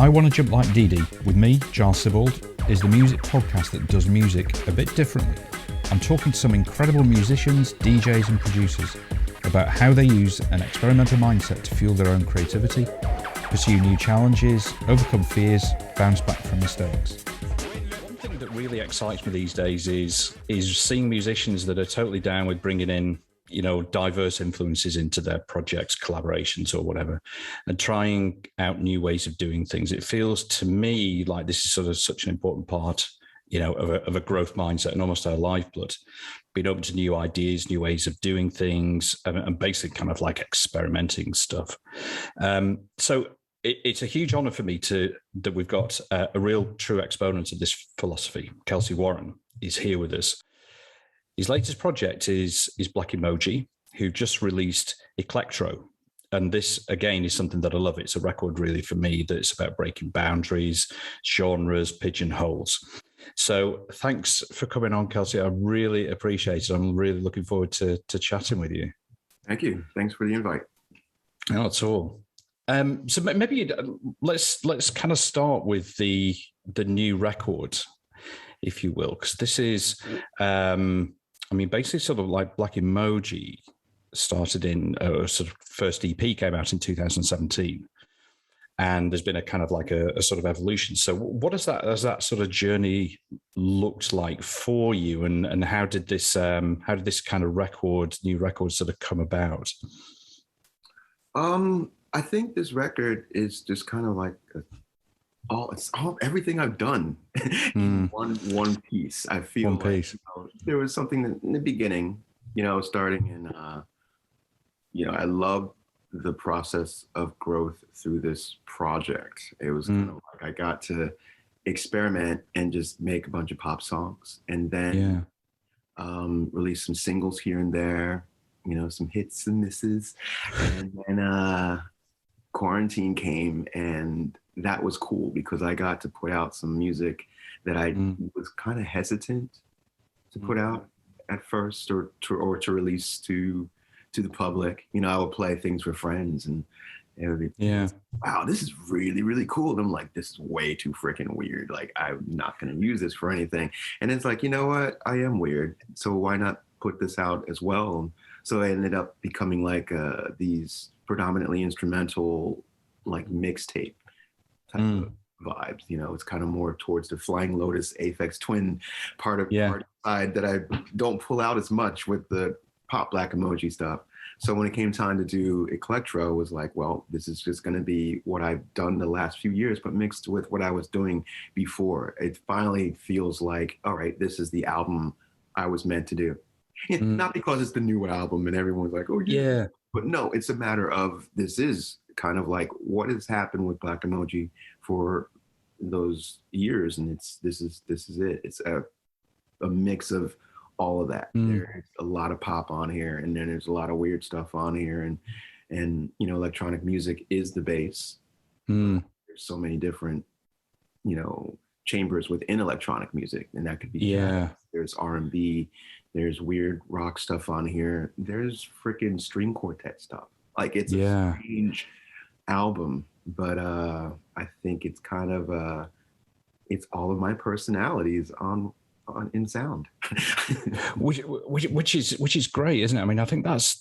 I Want to Jump Like Dee Dee, with me, Giles Sibbald, is the music podcast that does music a bit differently. I'm talking to some incredible musicians, DJs and producers about how they use an experimental mindset to fuel their own creativity, pursue new challenges, overcome fears, bounce back from mistakes. One thing that really excites me these days is seeing musicians that are totally down with bringing in, diverse influences into their projects, collaborations or whatever, and trying out new ways of doing things. It feels to me like this is sort of such an important part, of a growth mindset and almost our lifeblood, being open to new ideas, new ways of doing things, and basically kind of like experimenting stuff. So it's a huge honor for me that we've got a real true exponent of this philosophy. Kelsey Warren is here with us. His latest project is Blak Emoji, who just released Eclectro. And this, again, is something that I love. It's a record really for me that's about breaking boundaries, genres, pigeonholes. So thanks for coming on, Kelsey. I really appreciate it. I'm really looking forward to chatting with you. Thank you. Thanks for the invite. Not at all. So maybe let's kind of start with the new record, if you will, because this is, basically sort of like Blak Emoji started in sort of first EP came out in 2017. And there's been a kind of like a sort of evolution. So what has that sort of journey looked like for you? And how did this kind of new record sort of come about? I think this record is just kind of like everything I've done in one piece. I feel one piece. There was something in the beginning, starting in, I love the process of growth through this project. It was kind of like I got to experiment and just make a bunch of pop songs, and then release some singles here and there, some hits and misses, and then quarantine came, and that was cool because I got to put out some music that I was kind of hesitant to put out at first, or to release to the public. I would play things for friends, and it would be, wow, this is really, really cool. And I'm like, this is way too freaking weird. Like, I'm not going to use this for anything. And it's like, you know what? I am weird. So why not put this out as well? So I ended up becoming like these predominantly instrumental, like mixtape type of vibes. It's kind of more towards the Flying Lotus Aphex Twin part side that I don't pull out as much with the pop Blak Emoji stuff. So when it came time to do Eclectro, it was like, well, this is just going to be what I've done the last few years, but mixed with what I was doing before. It finally feels like, all right, this is the album I was meant to do. Not because it's the new album and everyone's like, oh yeah. But no, it's a matter of, this is kind of like what has happened with Blak Emoji for those years, and this is it. It's a mix of all of that. There's a lot of pop on here, and then there's a lot of weird stuff on here, and electronic music is the base. There's so many different chambers within electronic music, and that could be jazz, there's R&B, there's weird rock stuff on here, there's freaking string quartet stuff. Like, it's a strange album, but I think it's kind of it's all of my personalities in sound. which is great, isn't it? I mean, I think that's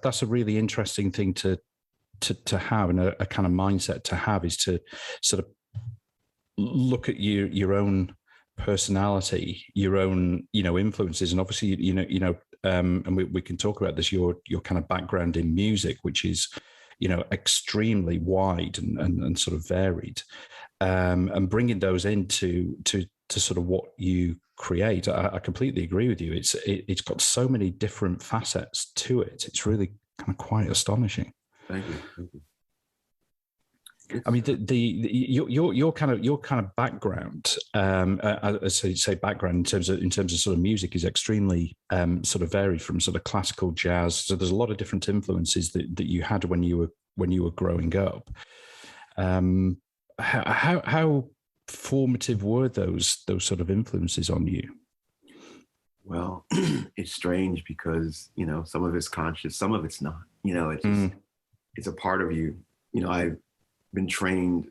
that's a really interesting thing to have, and a kind of mindset to have, is to sort of look at your own personality, your own influences, and obviously and we can talk about this, your kind of background in music, which is extremely wide and sort of varied, and bringing those into sort of what you create. I completely agree with you. It's got so many different facets to it. It's really kind of quite astonishing. Thank you. I mean, your kind of background, as you say, background in terms of sort of music, is extremely sort of varied, from sort of classical, jazz. So there's a lot of different influences that you had when you were growing up. How formative were those sort of influences on you? Well, it's strange because some of it's conscious, some of it's not. It's just it's a part of you. I've been trained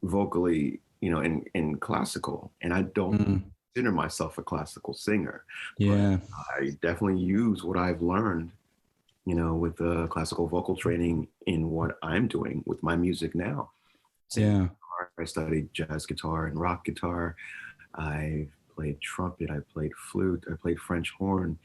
vocally, in classical, and I don't consider myself a classical singer. Yeah. But I definitely use what I've learned, with the classical vocal training in what I'm doing with my music now. Yeah. I studied jazz guitar and rock guitar. I played trumpet. I played flute. I played French horn.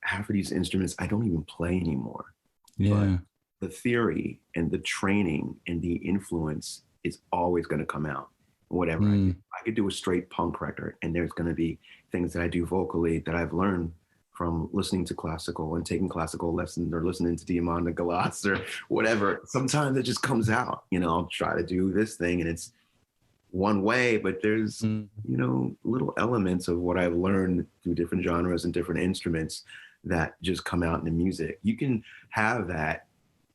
Half of these instruments I don't even play anymore. Yeah. But the theory and the training and the influence is always going to come out. Whatever I do, I could do a straight punk record, and there's going to be things that I do vocally that I've learned from listening to classical and taking classical lessons or listening to Diamanda Galas or whatever. Sometimes it just comes out. I'll try to do this thing, and it's one way, but there's little elements of what I've learned through different genres and different instruments that just come out in the music. You can have that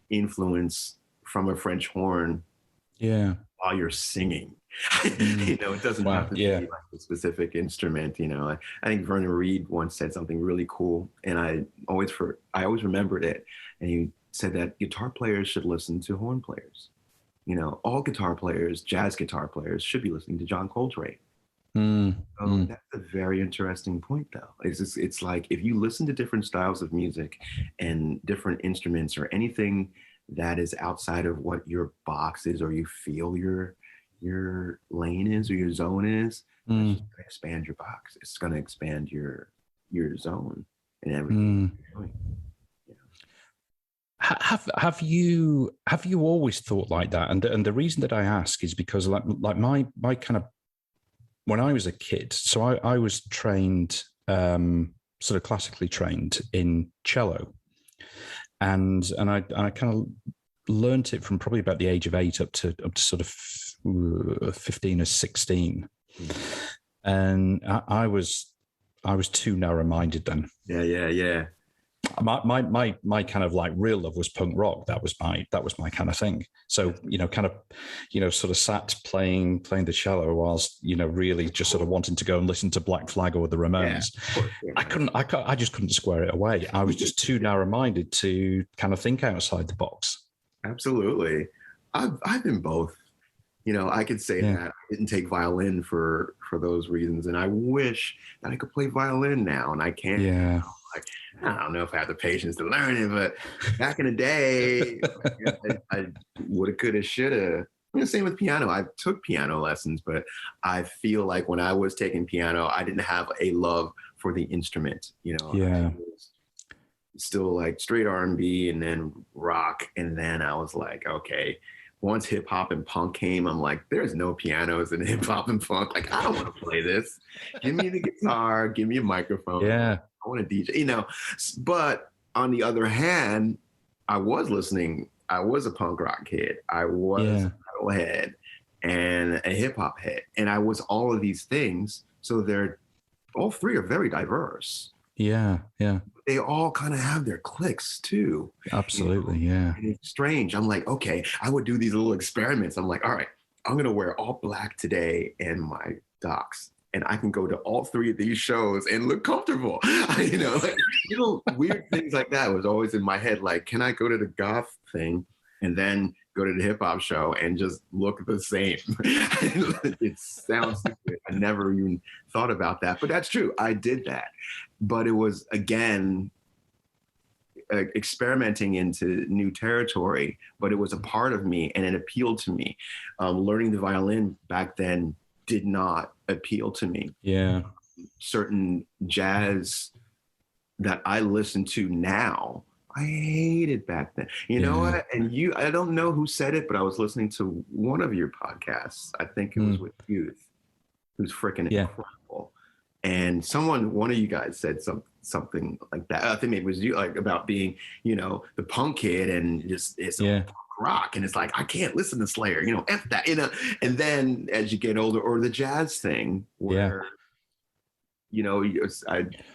influence from a French horn while you're singing. It doesn't have to be like a specific instrument. I think Vernon Reid once said something really cool, and I always remembered it. And he said that guitar players should listen to horn players. All guitar players, jazz guitar players, should be listening to John Coltrane. That's a very interesting point, though. It's like if you listen to different styles of music and different instruments or anything that is outside of what your box is or you feel your lane is or your zone is, that's just going to expand your box. It's going to expand your zone and everything you're doing. Have you always thought like that? And the reason that I ask is because like my kind of, when I was a kid, so I was trained, sort of classically trained in cello, and I kind of learnt it from probably about the age of 8 up to sort of 15 or 16, and I was too narrow-minded then. Yeah. My kind of like real love was punk rock. That was my kind of thing. So, sort of sat playing the cello whilst, really just sort of wanting to go and listen to Black Flag or the Ramones. Yeah, I just couldn't square it away. I was just too narrow-minded to kind of think outside the box. Absolutely. I've been both. I could say that I didn't take violin for those reasons. And I wish that I could play violin now, and I can't. Yeah. I don't know if I have the patience to learn it, but back in the day, I woulda, coulda, shoulda. Same with piano. I took piano lessons, but I feel like when I was taking piano, I didn't have a love for the instrument. I was still like straight R&B and then rock, and then I was like, okay. Once hip hop and punk came, I'm like, there's no pianos in hip hop and punk. Like, I don't want to play this. Give me the guitar. Give me a microphone. Yeah. I want to DJ, But on the other hand, I was listening. I was a punk rock kid. I was a metal head and a hip hop head. And I was all of these things. So all three are very diverse. Yeah. They all kind of have their cliques too. Absolutely, yeah. And it's strange. I'm like, okay, I would do these little experiments. I'm like, all right, I'm going to wear all black today and my docs. And I can go to all three of these shows and look comfortable. Weird things like that was always in my head. Like, can I go to the goth thing and then go to the hip hop show and just look the same? It sounds stupid. I never even thought about that, but that's true. I did that, but it was again experimenting into new territory. But it was a part of me, and it appealed to me. Learning the violin back then did not appeal to me. Yeah, certain jazz that I listen to now, I hated back then. You know what? And I don't know who said it, but I was listening to one of your podcasts. I think it was with Youth, who's freaking incredible. And one of you guys said something like that. I think maybe it was you, like about being, the punk kid and just it's punk rock. And it's like, I can't listen to Slayer, F that, And then as you get older, or the jazz thing where,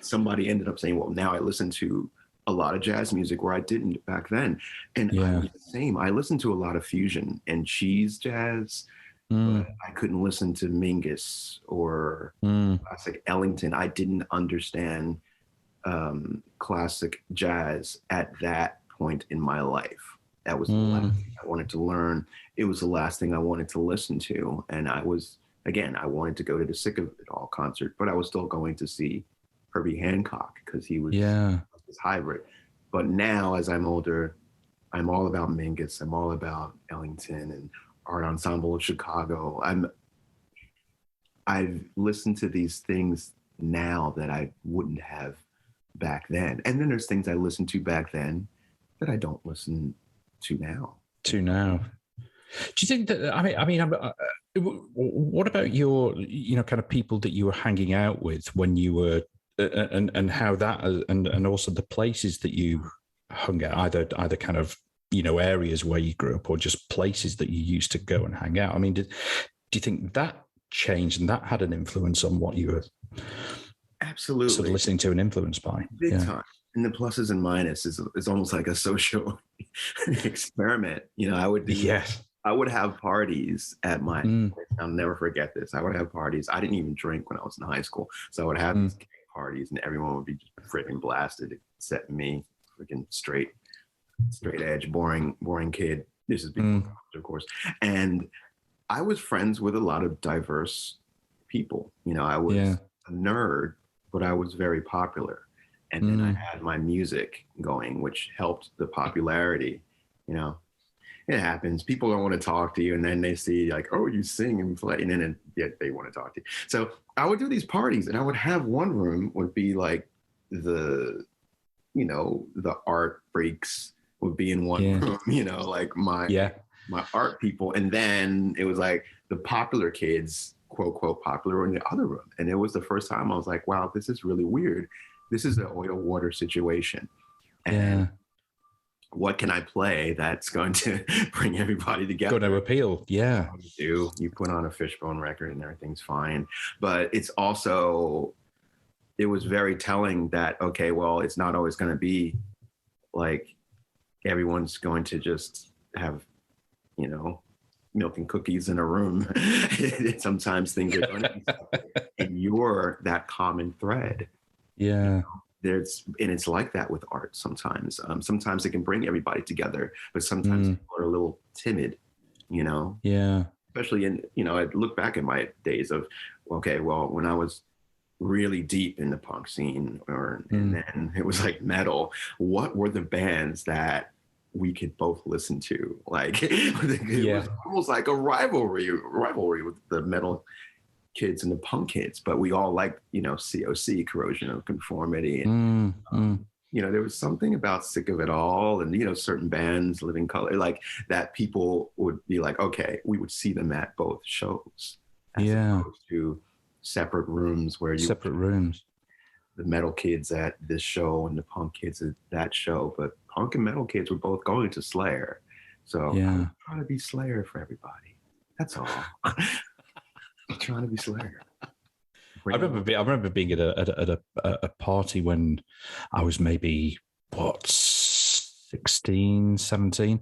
somebody ended up saying, well, now I listen to a lot of jazz music where I didn't back then. And I was the same. I listened to a lot of fusion and cheese jazz, but I couldn't listen to Mingus or classic Ellington. I didn't understand classic jazz at that point in my life. That was the last thing I wanted to learn. It was the last thing I wanted to listen to. And I wanted to go to the Sick of It All concert, but I was still going to see Herbie Hancock because he was this hybrid. But now, as I'm older, I'm all about Mingus. I'm all about Ellington and Art Ensemble of Chicago. I've listened to these things now that I wouldn't have back then. And then there's things I listened to back then that I don't listen to now. Do you think that, what about your, kind of people that you were hanging out with when you were, and how that, and also the places that you hung out, either kind of, areas where you grew up or just places that you used to go and hang out? I mean, do you think that changed and that had an influence on what you were absolutely sort of listening to and influenced by? Big time. And the pluses and minuses is almost like a social experiment. I would have parties at my place. I'll never forget this. I would have parties. I didn't even drink when I was in high school. So I would have these parties and everyone would be freaking blasted except me, freaking straight edge, boring kid. This is before college, of course. And I was friends with a lot of diverse people. I was a nerd, but I was very popular. And then I had my music going, which helped the popularity. It happens. People don't want to talk to you, and then they see like, oh, you sing and play, and then they want to talk to you. So I would do these parties, and I would have one room would be like the art freaks would be in one room, like my art people, and then it was like the popular kids, quote quote popular, in the other room. And it was the first time I was like, wow, this is really weird. This is an oil water situation. And what can I play that's going to bring everybody together? Going to appeal, You put on a Fishbone record and everything's fine. But it was very telling that, okay, well, it's not always going to be like everyone's going to just have, milk and cookies in a room. Sometimes things are going to be separate, and you're that common thread. Yeah. It's like that with art sometimes. Sometimes it can bring everybody together, but sometimes people are a little timid, Yeah. Especially I look back at my days of, okay, well, when I was really deep in the punk scene and then it was like metal, what were the bands that we could both listen to? Like, it was almost like a rivalry with the metal kids and the punk kids, but we all liked, COC, Corrosion of Conformity. And, there was something about Sick of It All and, certain bands, Living Color, like that people would be like, okay, we would see them at both shows as opposed to separate rooms where the metal kids at this show and the punk kids at that show. But punk and metal kids were both going to Slayer. So I'm trying to be Slayer for everybody. That's all. I'm trying to be Slayer. I remember being at a party when I was maybe 16, 17,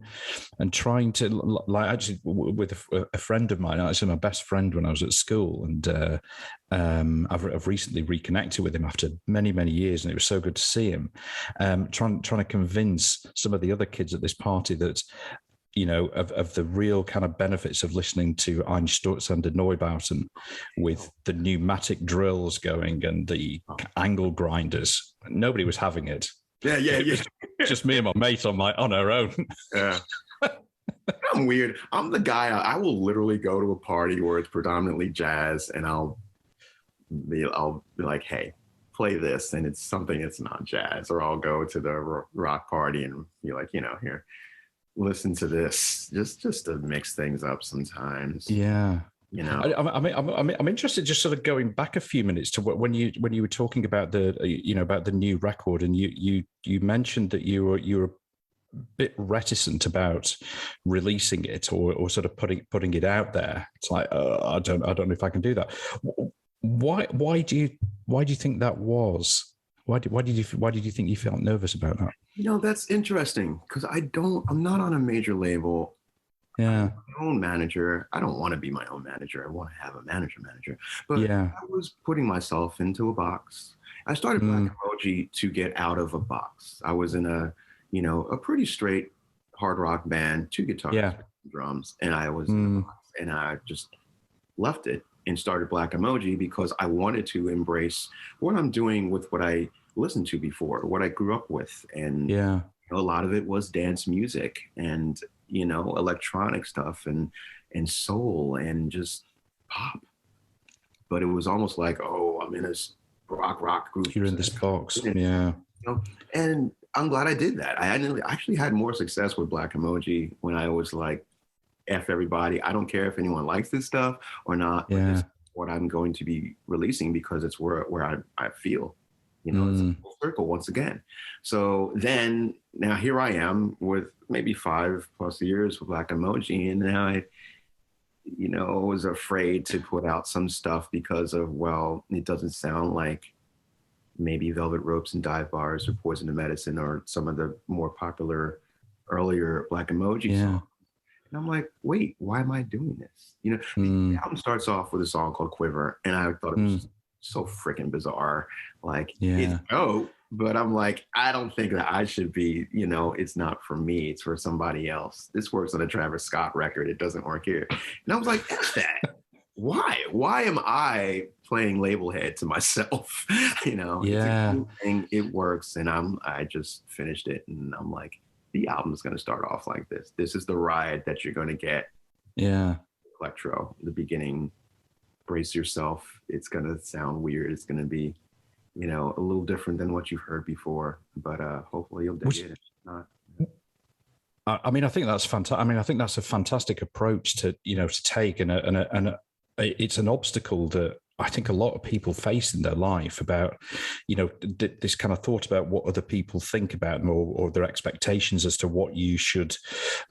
and trying to actually with a friend of mine, actually my best friend when I was at school, and I've recently reconnected with him after many years, and it was so good to see him. Trying to convince some of the other kids at this party that, of the real kind of benefits of listening to Ein Sturzende Neubauten with the pneumatic drills going and the angle grinders. Nobody was having it. Yeah. Just me and my mate on our own. Yeah. I'm weird. I'm the guy, I will literally go to a party where it's predominantly jazz and I'll be like, hey, play this, and it's something that's not jazz. Or I'll go to the rock party and be like, here, listen to this, just to mix things up sometimes. Yeah. I'm interested, just sort of going back a few minutes to when you were talking about about the new record, and you mentioned that you were a bit reticent about releasing it or sort of putting it out there. It's like I don't know if I can do that. Why do you think that was? Why did you think you felt nervous about that? That's interesting because I'm not on a major label. Yeah. My own manager. I don't want to be my own manager. I want to have a manager. But I was putting myself into a box. I started Blak Emoji to get out of a box. I was in a pretty straight hard rock band, 2 guitars, drums, and I was and I just left it and started Blak Emoji because I wanted to embrace what I'm doing with what I listened to before, what I grew up with. And a lot of it was dance music and, you know, electronic stuff and soul and just pop. But it was almost like, oh, I'm in this rock group. You're in this box. You know, and I'm glad I did that. I actually had more success with Blak Emoji when I was like, F everybody. I don't care if anyone likes this stuff or not. But this is what I'm going to be releasing because it's where I feel, you know, it's a full circle once again. So then now here I am with maybe 5+ years with Blak Emoji. And now I, you know, was afraid to put out some stuff because of, well, it doesn't sound like maybe Velvet Ropes and Dive Bars or Poison to Medicine or some of the more popular earlier Blak Emoji songs. And I'm like, wait, why am I doing this? You know, the album starts off with a song called Quiver, and I thought it was so freaking bizarre. Like, it's dope, but I'm like, I don't think that I should be, you know, it's not for me, it's for somebody else. This works on a Travis Scott record, it doesn't work here. And I was like, F that. Why am I playing label head to myself? You know, it's a cool thing, it works, and I just finished it, and I'm like, the album is going to start off like this. This is the ride that you're going to get. Eclectro, the beginning. Brace yourself. It's going to sound weird. It's going to be, you know, a little different than what you've heard before. But hopefully you'll dig it. If not, I mean, I think that's fantastic. I mean, I think that's a fantastic approach to, you know, to take, and it's an obstacle that I think a lot of people face in their life about, you know, this kind of thought about what other people think about them or their expectations as to what you should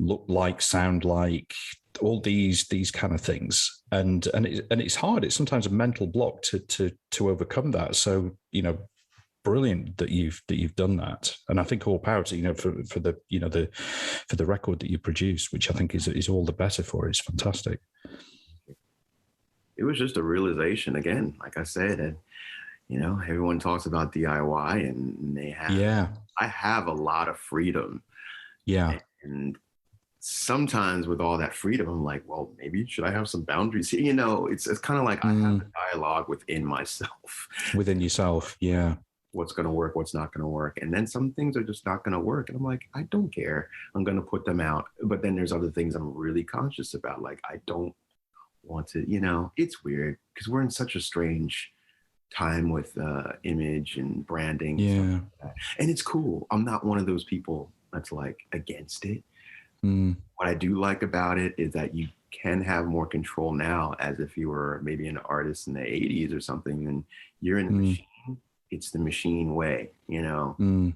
look like, sound like, all these kind of things. And it's hard. It's sometimes a mental block to overcome that. So, you know, brilliant that you've done that. And I think all power to, you know, for the, you know, for the record that you produced, which I think is all the better for it. It's fantastic. It was just a realization again, like I said, and you know, everyone talks about DIY and they have, I have a lot of freedom. And sometimes with all that freedom, I'm like, well, maybe should I have some boundaries here? You know, it's kind of like I have a dialogue within myself. Within yourself, what's going to work, what's not going to work. And then some things are just not going to work. And I'm like, I don't care. I'm going to put them out. But then there's other things I'm really conscious about. Like, I don't want to, you know, it's weird because we're in such a strange time with image and branding. And, like and it's cool. I'm not one of those people that's like against it. What I do like about it is that you can have more control now as if you were maybe an artist in the 80s or something and you're in the machine. It's the machine way, you know.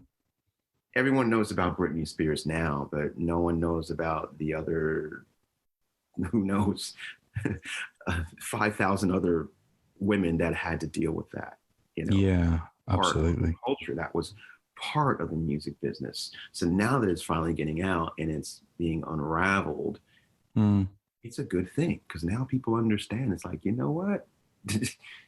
Everyone knows about Britney Spears now, but no one knows about the other, who knows, 5,000 other women that had to deal with that, you know. Absolutely. Culture that was part of the music business. So now that it's finally getting out and it's being unraveled, it's a good thing because now people understand. It's like, you know what?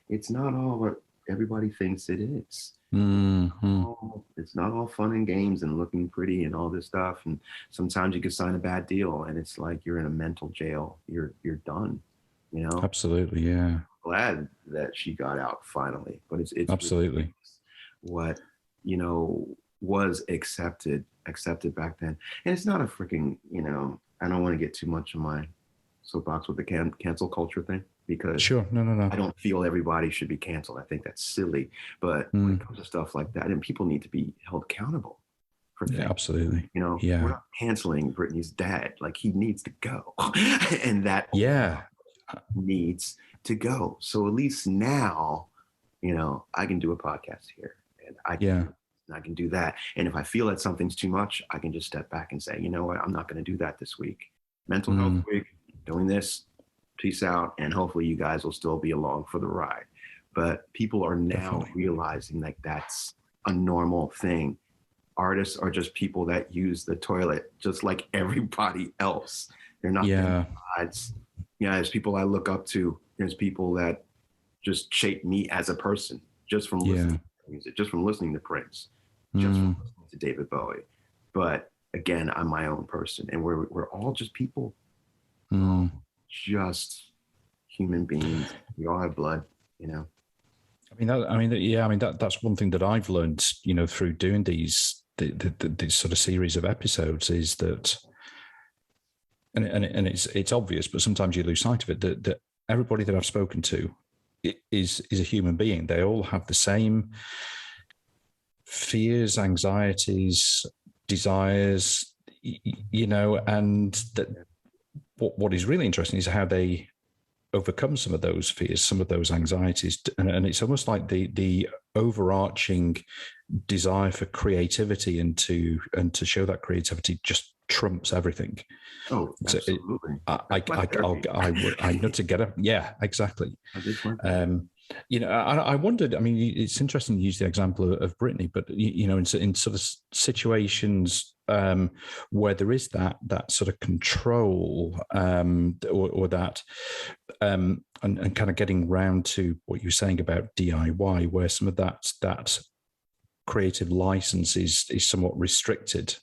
It's not all what everybody thinks it is. It's not all fun and games and looking pretty and all this stuff. And sometimes you can sign a bad deal and it's like you're in a mental jail. You're done, you know? Absolutely, Glad that she got out finally, but it's absolutely what, you know, was accepted back then. And it's not a freaking, you know, I don't want to get too much on my soapbox with the cancel culture thing because no. I don't feel everybody should be canceled. I think that's silly. But when it comes to stuff like that, and people need to be held accountable for things. Absolutely. You know, we're not canceling Britney's dad. Like he needs to go. And that needs to go. So at least now, you know, I can do a podcast here and I can do that. And if I feel that something's too much, I can just step back and say, you know what, I'm not going to do that this week. Mental health week, doing this, peace out. And hopefully you guys will still be along for the ride. But people are now realizing like that's a normal thing. Artists are just people that use the toilet just like everybody else. They're not gods. You know, there's people I look up to. There's people that just shape me as a person just from listening to music, just from listening to Prince, just from listening to David Bowie. But again, I'm my own person, and we're all just people, just human beings. We all have blood, you know. That's one thing that I've learned, you know, through doing these sort of series of episodes is that, and it's obvious, but sometimes you lose sight of it, that everybody that I've spoken to is a human being. They all have the same fears, anxieties, desires, you know, and that what is really interesting is how they overcome some of those fears, some of those anxieties. And it's almost like the overarching desire for creativity and to show that creativity just trumps everything. Oh, absolutely. I know to get up. Yeah, exactly. You know, I wondered, I mean, it's interesting to use the example of Britney, but, you know, in sort of situations where there is that sort of control or that, and kind of getting round to what you were saying about DIY, where some of that creative license is somewhat restricted,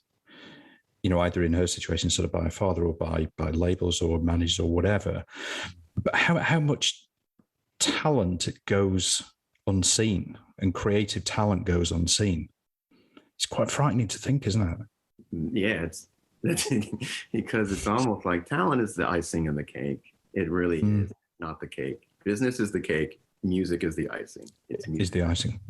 you know, either in her situation sort of by a father or by labels or managers or whatever. But how much talent goes unseen and creative talent goes unseen? It's quite frightening to think, isn't it? Yeah, that's because it's almost like talent is the icing on the cake. It really is not the cake. Business is the cake. Music is the icing. It's music. Is the icing.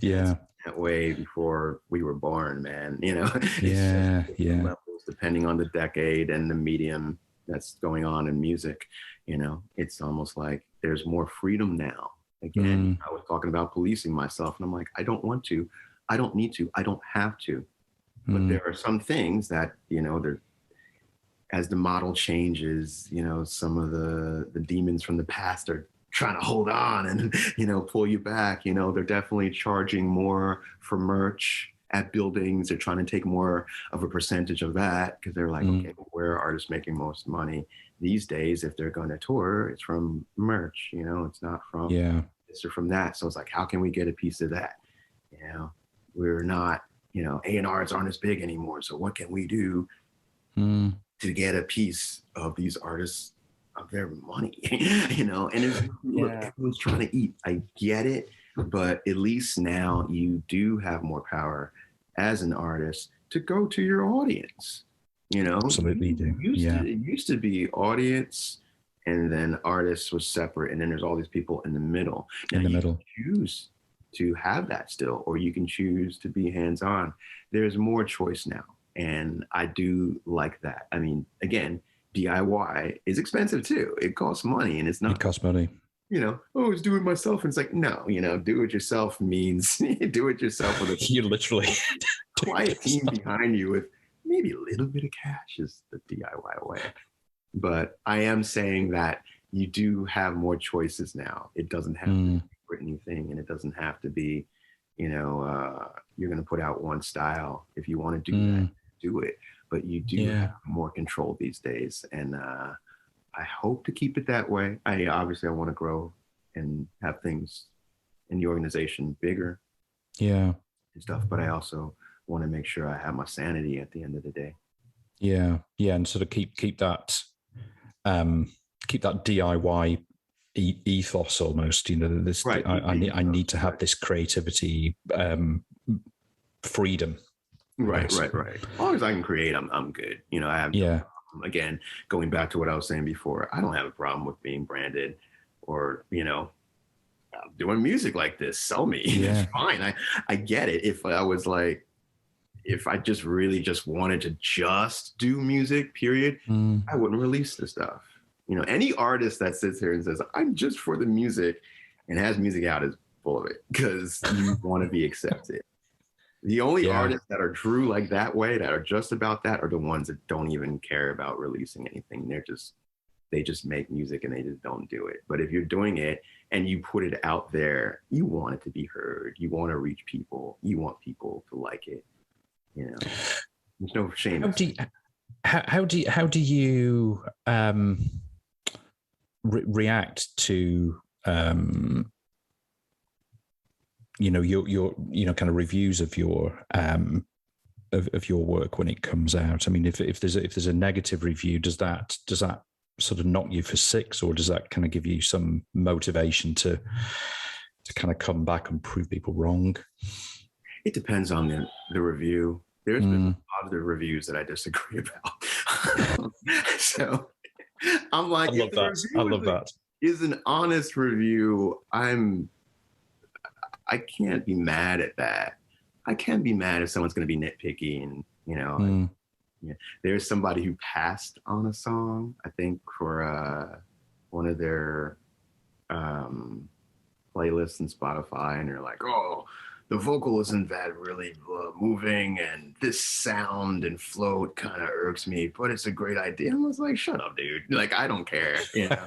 Yeah. That way before we were born, man, you know. Yeah. Levels, depending on the decade and the medium that's going on in music, you know, it's almost like there's more freedom now. Again, I was talking about policing myself, and I'm like, I don't want to, I don't need to, I don't have to. But there are some things that, you know, as the model changes, you know, some of the demons from the past are trying to hold on and, you know, pull you back. You know, they're definitely charging more for merch at buildings. They're trying to take more of a percentage of that because they're like, okay, well, where are artists making most money these days? If they're going to tour, it's from merch, you know, it's not from this or from that. So it's like, how can we get a piece of that? You know, we're not, you know, A&Rs aren't as big anymore. So what can we do to get a piece of these artists of their money? You know, and look, everyone's trying to eat. I get it, but at least now you do have more power as an artist to go to your audience. You know, absolutely you do. It used to be audience, and then artists was separate, and then there's all these people in the middle. In the middle, choose to have that still, or you can choose to be hands-on. There's more choice now, and I do like that. I mean, again, DIY is expensive too. It costs money, and it's not. It costs money. You know, oh, it's do it myself, and it's like, no, you know, do it yourself means do it yourself with a you literally quiet team behind you with maybe a little bit of cash is the DIY way. But I am saying that you do have more choices now. It doesn't have to be anything, and it doesn't have to be, you know, you're going to put out one style. If you want to do that, do it. But you do have more control these days, and I hope to keep it that way. I want to grow and have things in the organization bigger, and stuff. But I also want to make sure I have my sanity at the end of the day. And sort of keep that DIY ethos almost. You know, this right. I need to have this creativity freedom. Right. As long as I can create, I'm good. You know, I have again, going back to what I was saying before, I don't have a problem with being branded or, you know, doing music like this. Sell me. It's fine. I get it. If I was like, if I just really just wanted to just do music, period, I wouldn't release the stuff. You know, any artist that sits here and says, I'm just for the music and has music out is full of it because you want to be accepted. The only artists that are true like that way, that are just about that, are the ones that don't even care about releasing anything. They just make music and they just don't do it. But if you're doing it and you put it out there, you want it to be heard. You want to reach people. You want people to like it. You know, there's no shame. How do you react to you know, your you know, kind of reviews of your of your work when it comes out? I mean, if there's a negative review, does that sort of knock you for six, or does that kind of give you some motivation to kind of come back and prove people wrong? It depends on the review. There's been positive reviews that I disagree about. So I'm like, I love that. I love that. Is an honest review. I can't be mad at that. I can't be mad if someone's going to be nitpicky and, you know, yeah. There's somebody who passed on a song, I think, for one of their playlists in Spotify, and they're like, oh, the vocal isn't that really moving, and this sound and float kind of irks me, but it's a great idea. I was like, shut up, dude. Like, I don't care. You know?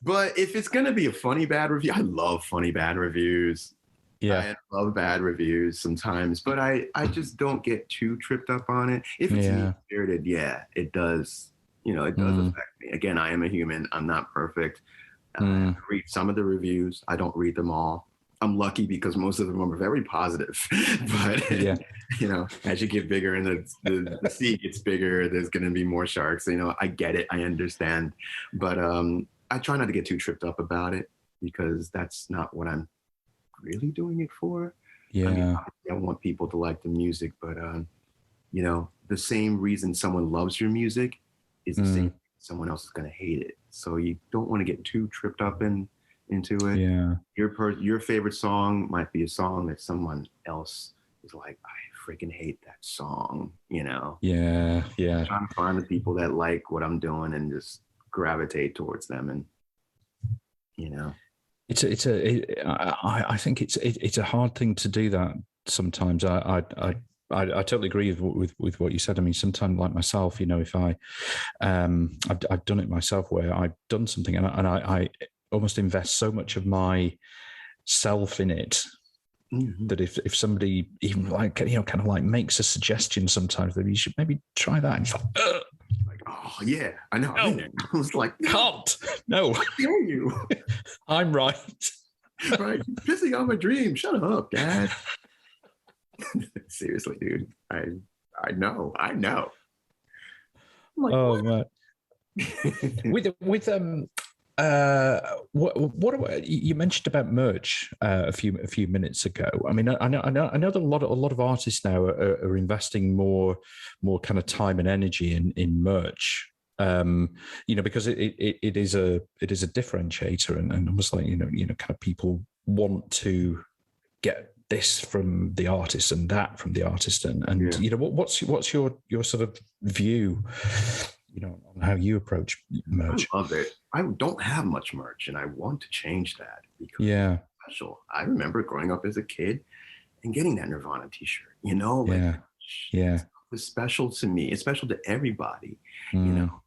But if it's going to be a funny bad review, I love funny bad reviews. Yeah, I love bad reviews sometimes, but I just don't get too tripped up on it. If it's mean-spirited, yeah, it does. You know, it does affect me. Again, I am a human. I'm not perfect. I read some of the reviews. I don't read them all. I'm lucky because most of them are very positive. But, you know, as you get bigger and the sea gets bigger, there's going to be more sharks. You know, I get it. I understand. But I try not to get too tripped up about it because that's not what I'm really doing it for. I mean, I want people to like the music, but you know, the same reason someone loves your music is the same someone else is going to hate it. So you don't want to get too tripped up into it. Yeah, your favorite song might be a song that someone else is like, I freaking hate that song. You know. Yeah. I'm trying to find the people that like what I'm doing and just gravitate towards them, and you know. I think it's a hard thing to do that sometimes. I totally agree with what you said. I mean, sometimes like myself, you know, if I've done it myself where I've done something and I almost invest so much of my self in it that if somebody even like, you know, kind of like makes a suggestion sometimes that you should maybe try that, and it's like, oh yeah, I know. No. I was like, can't. No. I feel you. I'm right. Right. You're pissing on my dream. Shut up, Dad. Seriously, dude. I know. I'm like, oh man. What you mentioned about merch a few minutes ago. I mean, I know that a lot of artists now are investing more kind of time and energy in merch. You know, because it is a differentiator, and almost like you know kind of people want to get this from the artist and that from the artist, and you know what's your sort of view, you know, on how you approach merch? I love it. I don't have much merch, and I want to change that because it's special. I remember growing up as a kid and getting that Nirvana T-shirt. You know, like, it was special to me. It's special to everybody. You know,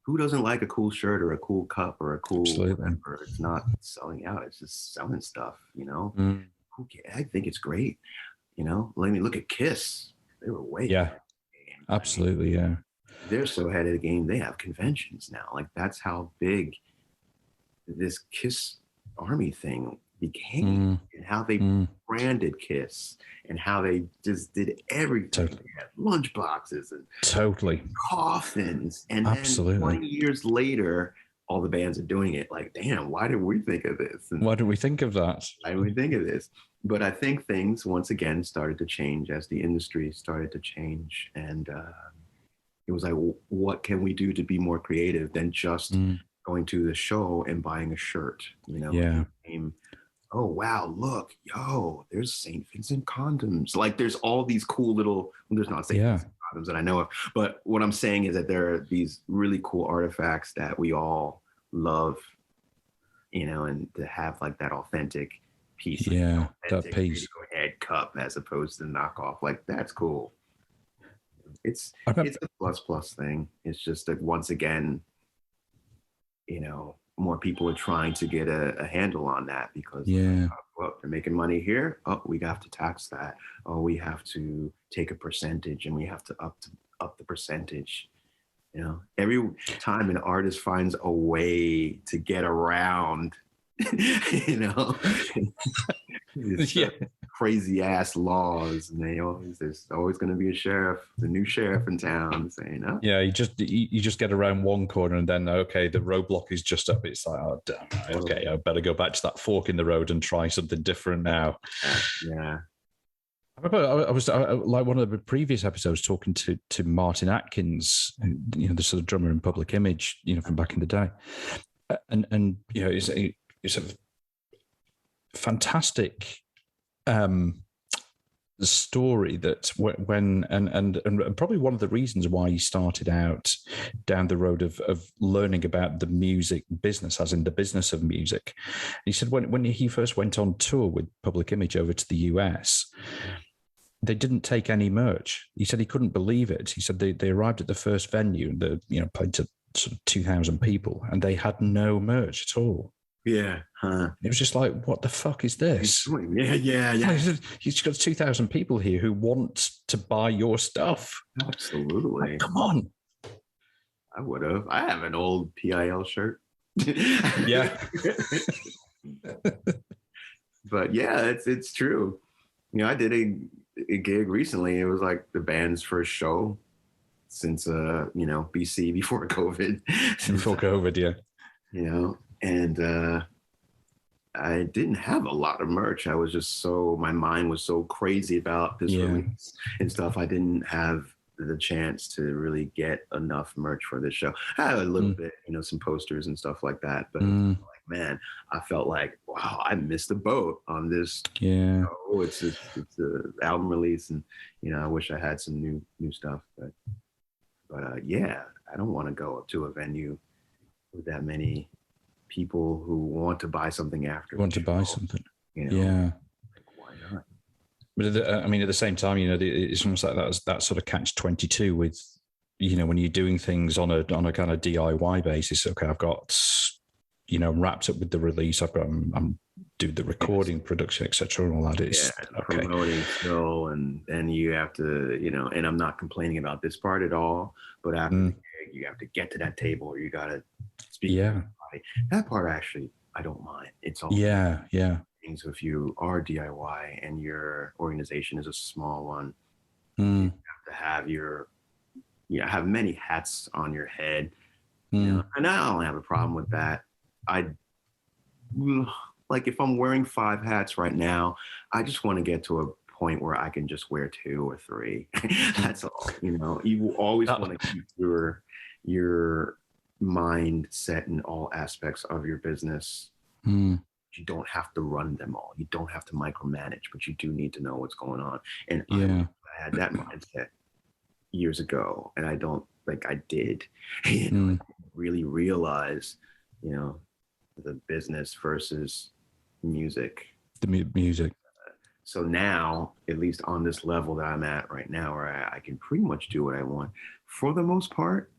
who doesn't like a cool shirt or a cool cup or a cool whatever? It's not selling out. It's just selling stuff. You know, who cares? I think it's great. You know, let me look at Kiss. They were way ahead of the game. Absolutely, They're so ahead of the game. They have conventions now. Like that's how big this Kiss Army thing became, and how they branded Kiss, and how they just did everything. Totally. They had lunch boxes and coffins, and then 20 years later, all the bands are doing it. Like, damn, why did we think of this? And why did we think of that? Why did we think of this? But I think things once again started to change as the industry started to change, and it was like, what can we do to be more creative than just going to the show and buying a shirt? You know, oh wow, look, yo, there's St. Vincent condoms. Like, there's all these cool little. Well, there's not St. Vincent condoms that I know of, but what I'm saying is that there are these really cool artifacts that we all love, you know, and to have like that authentic piece. That piece. Head cup as opposed to knockoff. Like, that's cool. It's a plus thing. It's just that once again, you know, more people are trying to get a handle on that because well, they're making money here. Oh, we have to tax that. Oh, we have to take a percentage, and we have to up the percentage. You know, every time an artist finds a way to get around, you know, crazy ass laws, and there's always going to be the new sheriff in town saying, oh. Yeah, you just get around one corner and then, okay, the roadblock is just up. It's like, oh, damn, right, okay, I better go back to that fork in the road and try something different now. Yeah. I remember I was like one of the previous episodes talking to Martin Atkins, the sort of drummer in Public Image, from back in the day, and it's a fantastic story that when and probably one of the reasons why he started out down the road of learning about the music business, as in the business of music. He said when he first went on tour with Public Image over to the US, they didn't take any merch. He said he couldn't believe it. He said they arrived at the first venue and played to sort of 2,000 people, and they had no merch at all. Yeah. Huh. It was just like, what the fuck is this? Yeah. You've got 2,000 people here who want to buy your stuff. Absolutely. Like, come on. I would have. I have an old PIL shirt. Yeah. But yeah, it's true. I did a gig recently. It was like the band's first show since BC, before COVID. Before COVID, yeah. And I didn't have a lot of merch. I was just my mind was so crazy about this release and stuff. I didn't have the chance to really get enough merch for this show. I had a little bit, some posters and stuff like that. But man, I felt like, wow, I missed the boat on this. Yeah. It's a album release, and I wish I had some new stuff. But yeah, I don't want to go up to a venue with that many people who want to buy something after. Something. Yeah. Like, why not? But at the same time, it's almost like that sort of catch-22 with, when you're doing things on a kind of DIY basis. Okay, I've got, wrapped up with the release. I'm doing the recording, production, etc., and all that. It's okay. Promoting still, and then you have to, and I'm not complaining about this part at all. But after the gig, you have to get to that table, or you got to speak. Yeah. That part, actually, I don't mind. It's all things. If you are DIY and your organization is a small one, you have to have have many hats on your head. And I don't have a problem with that. Like if I'm wearing 5 hats right now, I just want to get to a point where I can just wear 2 or 3. That's all. You always want to keep your mindset in all aspects of your business. You don't have to run them all. You don't have to micromanage, but you do need to know what's going on. And I had that mindset years ago, and I don't think I did. I really realize, the business versus music. The music. So now, at least on this level that I'm at right now, where I can pretty much do what I want, for the most part,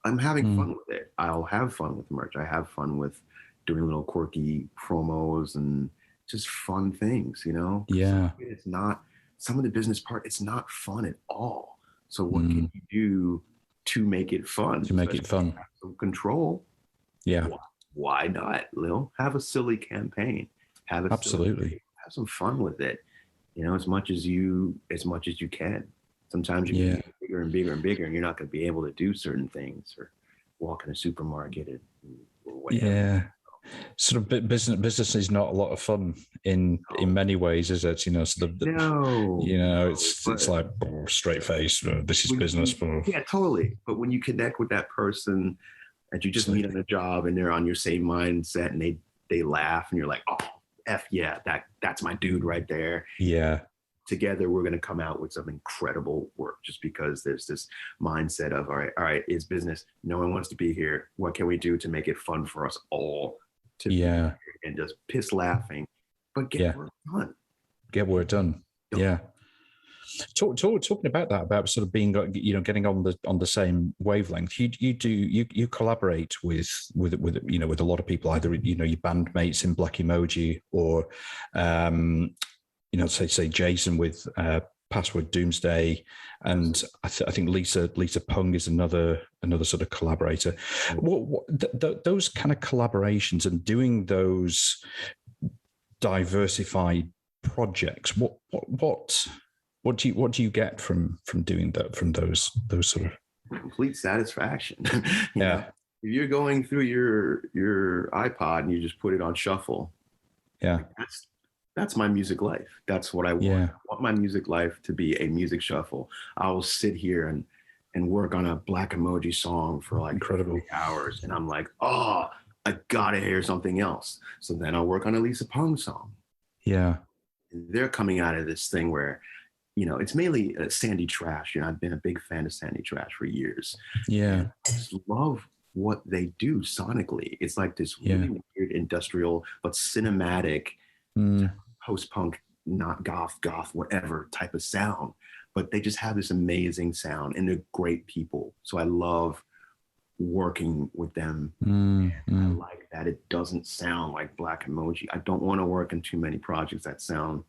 I'm having fun with it. I'll have fun with merch. I have fun with doing little quirky promos and just fun things, Yeah. It's not, some of the business part, it's not fun at all. So what can you do to make it fun? To make it fun. Have some control. Yeah. Why not, Lil? Have a silly campaign. Absolutely. Have some fun with it. As much as you can. Sometimes you can get bigger and bigger and bigger, and you're not going to be able to do certain things, or walk in a supermarket or whatever. Yeah. Sort of business is not a lot of fun in many ways, is it? It's like straight face. This is business. Yeah, totally. But when you connect with that person that you just meet on a job, and they're on your same mindset, and they laugh, and you're like, oh, that's my dude right there. Yeah. Together, we're going to come out with some incredible work, just because there's this mindset of, all right, it's business. No one wants to be here. What can we do to make it fun for us all to be here and just piss laughing, but get work done. Get work done. Yeah. Talking about that, about sort of being, getting on the same wavelength. You collaborate with a lot of people, either your bandmates in Blak Emoji, or say Jason with Password Doomsday, and I think Lisa Pung is another sort of collaborator. Those kind of collaborations and doing those diversified projects, what do you get from doing that, from those sort of complete satisfaction? you Yeah. know, if you're going through your iPod and you just put it on shuffle, Yeah. like, that's my music life. That's what I want. Yeah. I want my music life to be a music shuffle. I will sit here and work on a Blak Emoji song for like Incredible 3 hours, and I'm like, oh, I gotta hear something else. So then I'll work on a Lisa Pong song. Yeah. And they're coming out of this thing where, it's mainly Sandy Trash. I've been a big fan of Sandy Trash for years. Yeah. And I just love what they do sonically. It's like this really weird industrial but cinematic post-punk, not goth, whatever type of sound. But they just have this amazing sound, and they're great people. So I love working with them. I like that it doesn't sound like Blak Emoji. I don't want to work in too many projects that sound,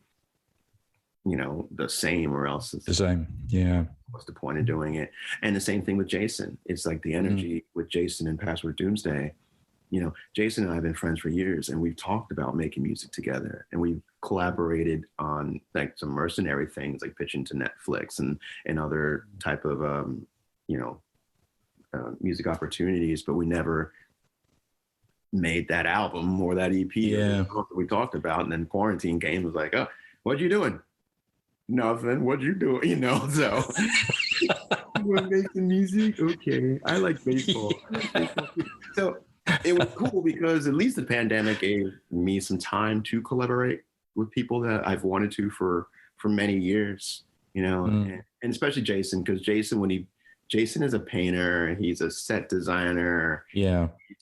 the same, or else it's the same. Yeah. What's the point of doing it? And the same thing with Jason. It's like the energy with Jason and Password Doomsday. Jason and I have been friends for years, and we've talked about making music together, and we've collaborated on like some mercenary things, like pitching to Netflix and other type of music opportunities, but we never made that album or that EP. Yeah. We talked about, and then quarantine came. Was like, oh, what you doing? Nothing. What you doing? So you want to make some music? Okay, I like baseball. So it was cool because at least the pandemic gave me some time to collaborate with people that I've wanted to for many years. And especially Jason, because Jason is a painter, he's a set designer, he's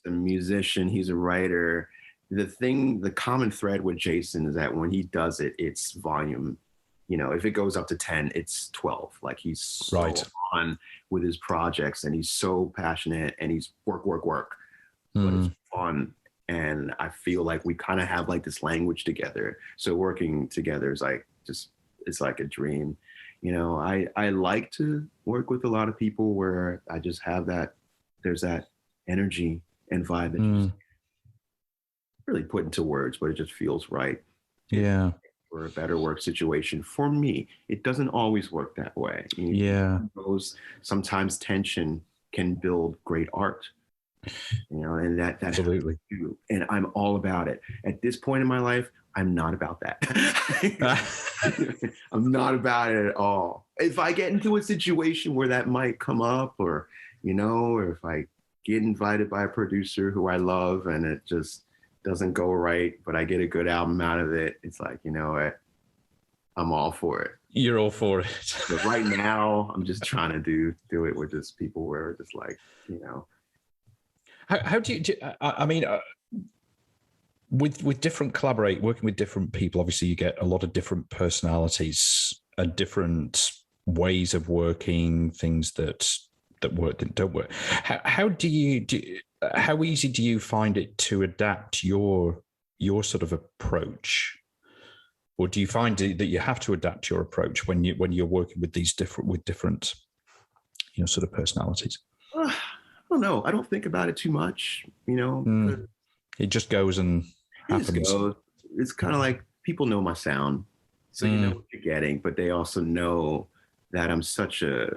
a musician, he's a writer. The common thread with Jason is that when he does it, it's volume. If it goes up to 10, it's 12. Like, he's so on with his projects, and he's so passionate, and he's work. But it's fun. And I feel like we kind of have like this language together. So working together is like it's like a dream. I like to work with a lot of people where I just have there's that energy and vibe that you really put into words, but it just feels right. Yeah. For a better work situation for me. It doesn't always work that way. Sometimes tension can build great art. And that absolutely. And I'm all about it. At this point in my life, I'm not about that. I'm not about it at all. If I get into a situation where that might come up, or if I get invited by a producer who I love and it just doesn't go right, but I get a good album out of it, it's like, what? I'm all for it. You're all for it. But right now, I'm just trying to do it with just people where just like, How do you? I mean, with working with different people, obviously you get a lot of different personalities and different ways of working, things that work and don't work. How how easy do you find it to adapt your sort of approach, or do you find that you have to adapt your approach when you're working with these different sort of personalities? I don't know. I don't think about it too much. It just goes and happens. It's kind of like people know my sound, so you know what you're getting, but they also know that I'm such a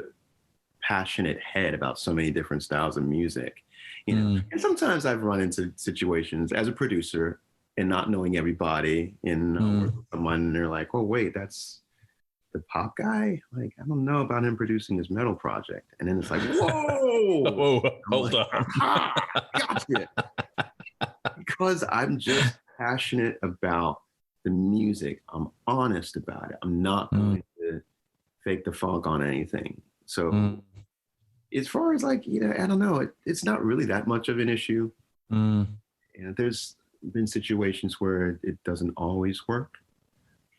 passionate head about so many different styles of music. And sometimes I've run into situations as a producer and not knowing everybody, and work with someone, and they're like, "Oh, wait, that's the pop guy? Like, I don't know about him producing his metal project." And then it's like, "Whoa, whoa, hold on, gotcha." Because I'm just passionate about the music. I'm honest about it. I'm not going to fake the funk on anything. So as far as like, I don't know, it's not really that much of an issue. There's been situations where it doesn't always work,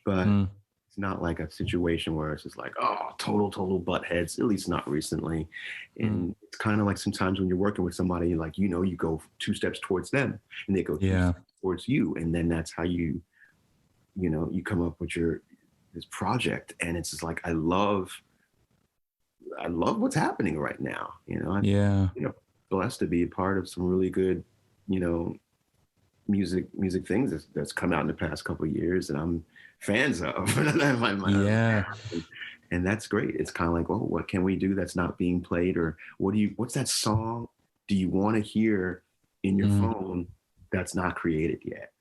but it's not like a situation where it's just like, oh, total butt heads, at least not recently. And it's kind of like sometimes when you're working with somebody, like, you go 2 steps towards them and they go 2 steps towards you. And then that's how you come up with this project. And it's just like, I love what's happening right now. Blessed to be a part of some really good, music things that's come out in the past couple of years that I'm fans of. Yeah. And that's great. It's kind of like, oh, what can we do that's not being played? Or what's that song do you want to hear in your phone that's not created yet?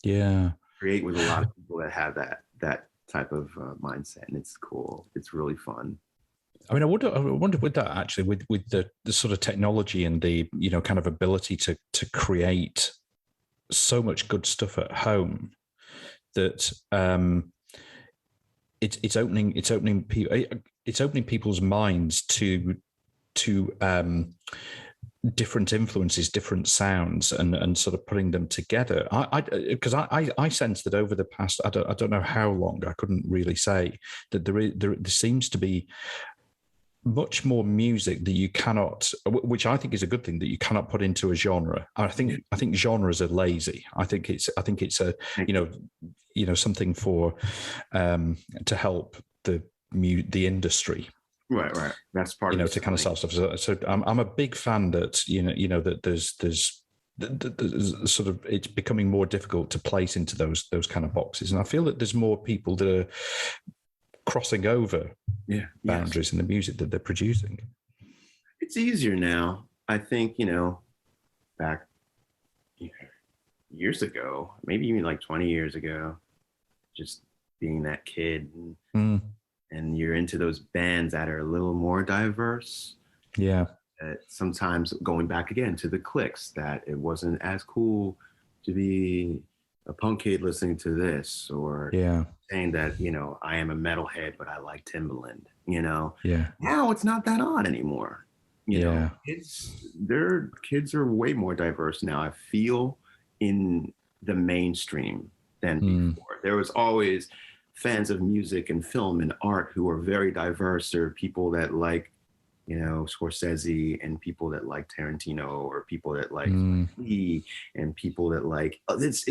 Yeah. Create with a lot of people that have that type of mindset, and it's cool. It's really fun. I mean, I wonder with that actually, with the sort of technology and the, you know, kind of ability to create so much good stuff at home, that it's opening people's minds to different influences, different sounds, and sort of putting them together. Because I sense that over the past, I don't know how long, I couldn't really say, that there seems to be much more music that you cannot, which I think is a good thing, that you cannot put into a genre. I think genres are lazy. I think it's a you know something for to help the industry. Right. That's part of to kind of sell stuff. So I'm a big fan that that there's sort of, it's becoming more difficult to place into those kind of boxes, and I feel that there's more people that are crossing over boundaries in the music that they're producing. It's easier now. I think, back years ago, maybe even like 20 years ago, just being that kid and you're into those bands that are a little more diverse. Yeah. Sometimes going back again to the cliques, that it wasn't as cool to be a punk kid listening to this, or saying that, I am a metalhead, but I like Timbaland, Yeah. Now it's not that odd anymore. Kids are way more diverse now, I feel, in the mainstream than before. There was always fans of music and film and art who are very diverse. There are people that like, Scorsese, and people that like Tarantino, or people that like Lee, and people that like, it's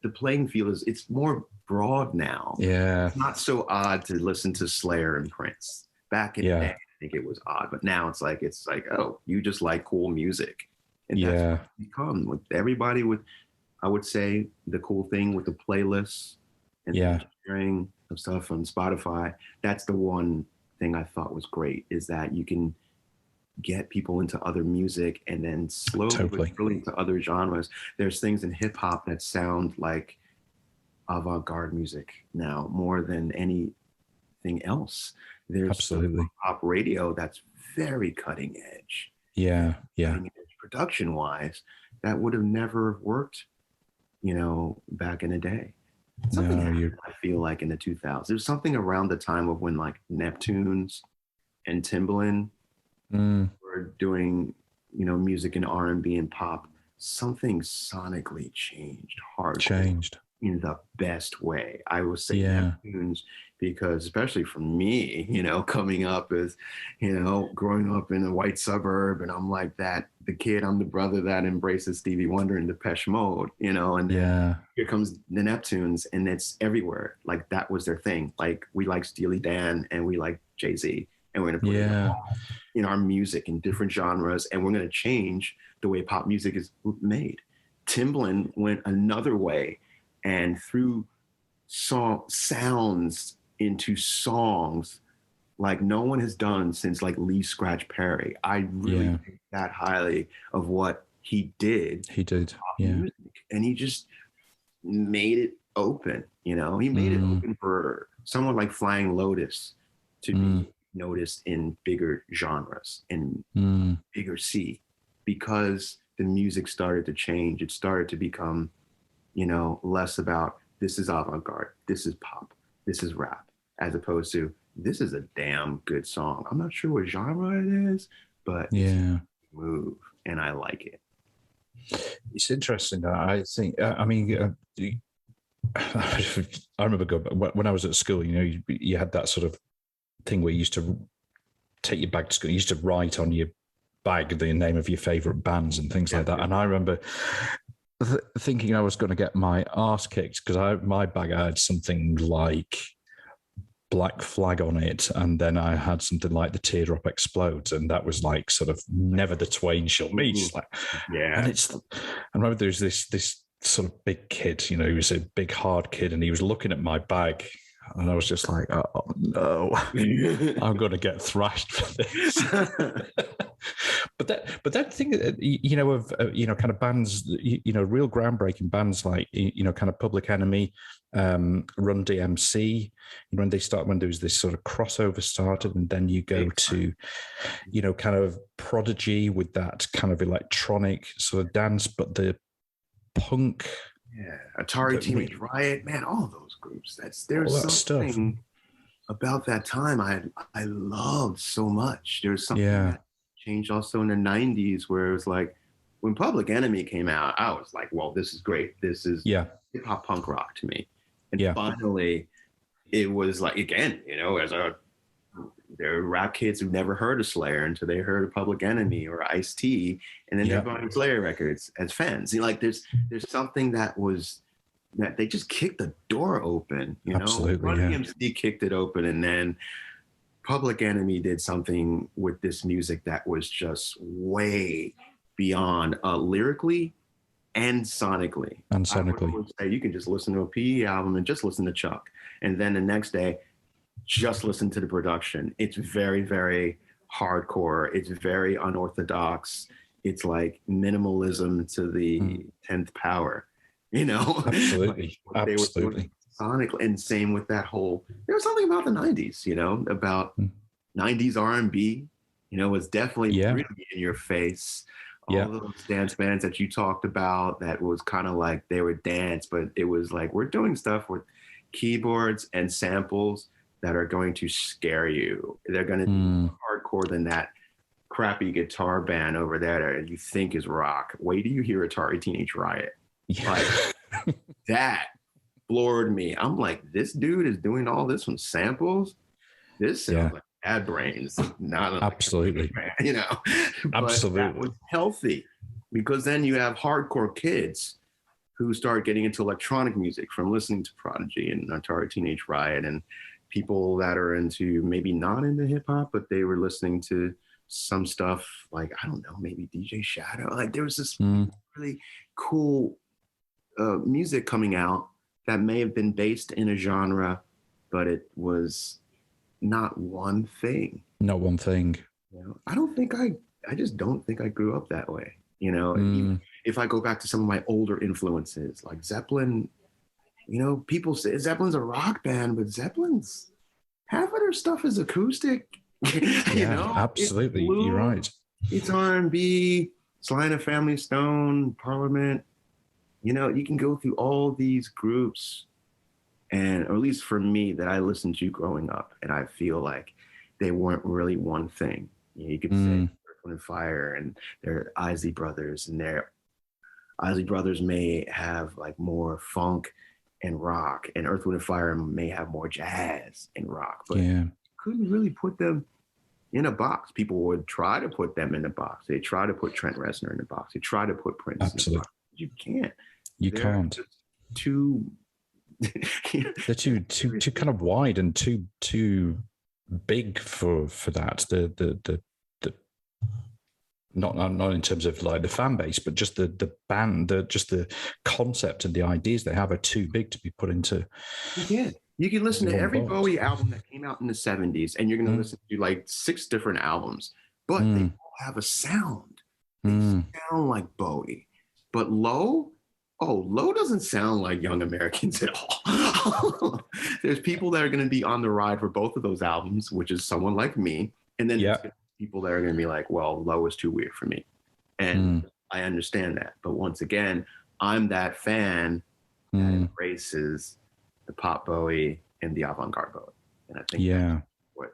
the playing field it's more broad now. Yeah. It's not so odd to listen to Slayer and Prince. Back in the day, I think it was odd, but now it's like, oh, you just like cool music. And that's what it's become with everybody. With, I would say, the cool thing with the playlists and sharing of stuff on Spotify, that's the one thing I thought was great, is that you can get people into other music and then slowly really into other genres. There's things in hip hop that sound like avant-garde music now more than anything else. There's absolutely pop radio that's very cutting edge. Production wise, that would have never worked, back in the day. I feel like in the 2000s, there's something around the time of when like Neptunes and Timbaland were doing, music and R&B and pop. Something sonically changed in the best way. I would say Neptunes, because especially for me, coming up as, growing up in a white suburb, and I'm like I'm the brother that embraces Stevie Wonder and Depeche Mode, and here comes the Neptunes, and it's everywhere. Like, that was their thing. Like, we like Steely Dan and we like Jay-Z, and we're going to put it all in our music in different genres, and we're going to change the way pop music is made. Timbaland went another way and threw sounds into songs like no one has done since like Lee Scratch Perry. I really think that highly of what he did. Music. And he just made it open, He made it open for someone like Flying Lotus to be noticed in bigger genres and bigger sea, because the music started to change. It started to become, less about, this is avant-garde, this is pop, this is rap, as opposed to, this is a damn good song. I'm not sure what genre it is, but it's move, and I like it. It's interesting. I think, I remember when I was at school, you had that sort of thing where you used to take your bag to school. You used to write on your bag the name of your favorite bands and things like that. And I remember thinking I was going to get my arse kicked, because my bag had something like Black Flag on it, and then I had something like The Teardrop Explodes, and that was like sort of never the twain shall meet. Like, Yeah. and I remember there was this sort of big kid, you know, he was a big hard kid, and he was looking at my bag, and I was just like, oh no, I'm going to get thrashed for this. But that thing, you know, of kind of bands, you know, real groundbreaking bands like, you know, kind of Public Enemy, Run DMC, when there was this sort of crossover started, and then you go to, you know, kind of Prodigy with that kind of electronic sort of dance, but the punk, Atari Teenage Riot, man, all those groups. There's something stuff about that time I loved so much. There's something that changed also in the 90s where it was like, when Public Enemy came out, I was like, well, this is great. This is hip hop punk rock to me. And finally, it was like, again, you know, there are rap kids who've never heard of Slayer until they heard of Public Enemy or Ice-T, and then they're buying Slayer records as fans. You know, like there's something that they just kicked the door open, you know. Absolutely, Run DMC kicked it open, and then Public Enemy did something with this music that was just way beyond lyrically and sonically. I would say you can just listen to a PE album and just listen to Chuck, and then the next day, just listen to the production. It's very, very hardcore. It's very unorthodox. It's like minimalism to the 10th power, you know? Absolutely. Like Absolutely. Sonically, and same with that whole, there was something about the 90s, you know, about 90s R&B, you know, was definitely really in your face. All those dance bands that you talked about, that was kind of like they were dance, but it was like, we're doing stuff with keyboards and samples that are going to scare you. They're going to be more hardcore than that crappy guitar band over there that you think is rock. Wait till you hear Atari Teenage Riot. Like, that floored me. I'm like, this dude is doing all this from samples? This sounds like Bad Brains. Not absolutely. You know, absolutely. But that was healthy, because then you have hardcore kids who start getting into electronic music from listening to Prodigy and Atari Teenage Riot, and people that are into, maybe not into hip hop, but they were listening to some stuff like, I don't know, maybe DJ Shadow. Like there was this really cool music coming out that may have been based in a genre, but it was not one thing. Not one thing. You know, I just don't think I grew up that way. You know, even if I go back to some of my older influences, like Zeppelin, you know, people say Zeppelin's a rock band, but Zeppelin's, half of their stuff is acoustic. You know, absolutely. You're right. It's R&B, Sly and the Family Stone, Parliament. You know, you can go through all these groups, and, or at least for me, that I listened to growing up, and I feel like they weren't really one thing. You know, you could say Earth, Wind & Fire, and their Isley Brothers, and their Isley Brothers may have like more funk and rock, and Earth, Wind & Fire may have more jazz and rock, but couldn't really put them in a box. People would try to put them in a box. They try to put Trent Reznor in a box. They try to put Prince in a box. You can't. You can't. Too. They're too kind of wide and too big for that. The not in terms of like the fan base, but just the band, just the concept and the ideas they have are too big to be put into. You can listen to every Bowie album that came out in the 70s, and you're going to listen to like 6 different albums, but they all have a sound. They sound like Bowie. But Low doesn't sound like Young Americans at all. There's people that are going to be on the ride for both of those albums, which is someone like me. And then there's people that are going to be like, well, Low is too weird for me. And I understand that. But once again, I'm that fan that embraces the pop Bowie and the avant-garde Bowie. And I think that's what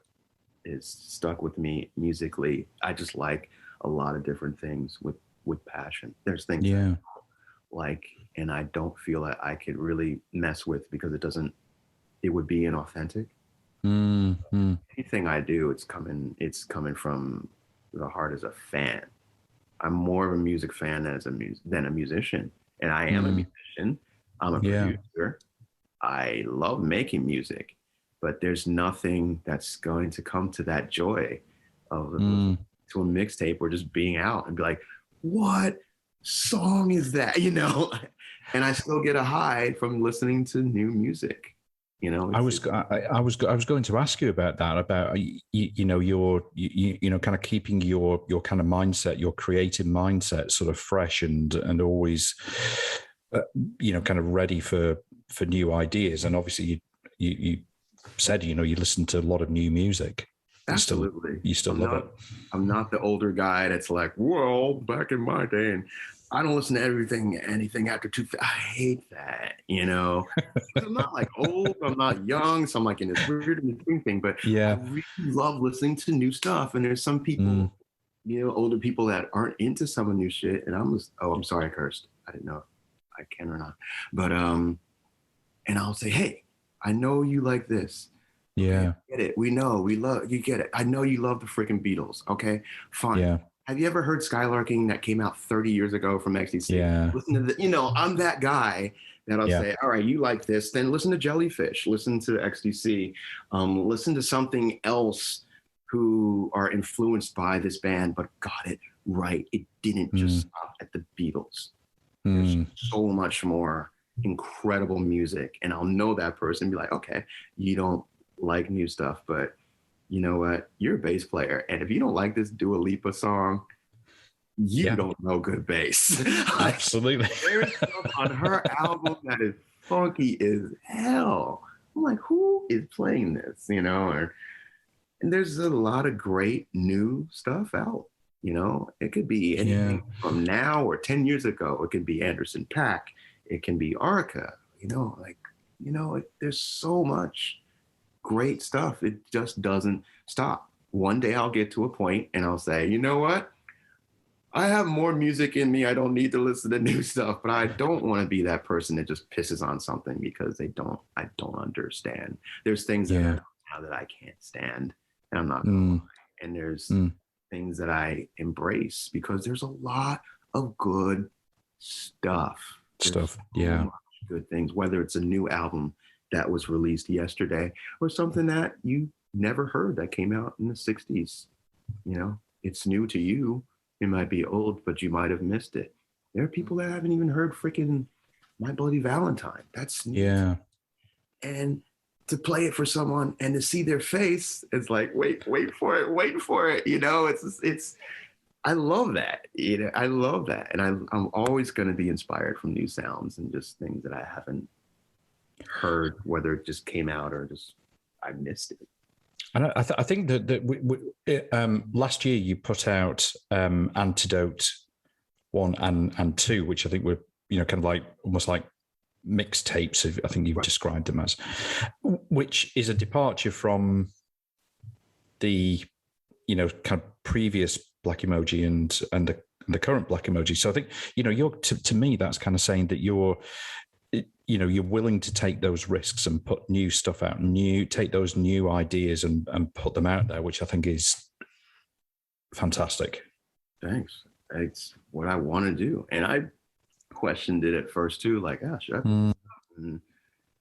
is stuck with me musically. I just like a lot of different things with passion. There's things that I like, and I don't feel that I could really mess with because it would be inauthentic. Anything I do, it's coming from the heart as a fan. I'm more of a music fan than a musician, and I am a musician. I'm a producer. I love making music, but there's nothing that's going to come to that joy of to a mixtape or just being out and be like, what song is that? You know, and I still get a high from listening to new music. You know, I was going to ask you about that, about you know, your you know, kind of keeping your kind of mindset, your creative mindset, sort of fresh and always, you know, kind of ready for new ideas. And obviously, you said, you know, you listen to a lot of new music. Absolutely, you still love it. I'm not the older guy that's like, well, back in my day, and I don't listen to anything after I hate that, you know. I'm not like old, I'm not young, so I'm like in this weird in between thing. But I really love listening to new stuff. And there's some people, you know, older people that aren't into some of new shit. And I'm sorry, I cursed. I didn't know if I can or not. But and I'll say, hey, I know you like this. Yeah. Okay, get it. We know, we love, you get it. I know you love the freaking Beatles. Okay, fine. Yeah. Have you ever heard Skylarking that came out 30 years ago from XTC? Yeah. Listen to the, you know, I'm that guy that I'll say, all right, you like this, then listen to Jellyfish, listen to XTC, listen to something else who are influenced by this band, but got it right. It didn't just stop at the Beatles. There's so much more incredible music. And I'll know that person and be like, okay, you don't like new stuff, but you know what? You're a bass player. And if you don't like this Dua Lipa song, you don't know good bass. Absolutely. There's stuff on her album that is funky as hell. I'm like, who is playing this? You know, and there's a lot of great new stuff out. You know, it could be anything from now or 10 years ago. It could be Anderson .Paak. It can be Arca. You know, like, you know, there's so much great stuff. It just doesn't stop. One day I'll get to a point and I'll say, you know what? I have more music in me. I don't need to listen to new stuff, but I don't want to be that person that just pisses on something because I don't understand. There's things that now that I can't stand, and I'm not gonna lie. And there's things that I embrace because there's a lot of good stuff. There's so much good things, whether it's a new album that was released yesterday or something that you never heard that came out in the 60s. You know, it's new to you. It might be old, but you might have missed it. There are people that haven't even heard freaking My Bloody Valentine. That's new. Yeah. And to play it for someone and to see their face, it's like, wait for it. You know, it's, I love that. You know, I love that. And I'm always going to be inspired from new sounds and just things that I haven't heard, whether it just came out or just I missed it. And I think that last year you put out Antidote 1 and 2, which I think were, you know, kind of like almost like mixtapes. I think you've described them as, which is a departure from the, you know, kind of previous Blak Emoji and the current Blak Emoji. So I think, you know, you're to me that's kind of saying that you're willing to take those risks and put new stuff out, take those new ideas and put them out there, which I think is fantastic. Thanks. It's what I want to do. And I questioned it at first too, like, should I? And,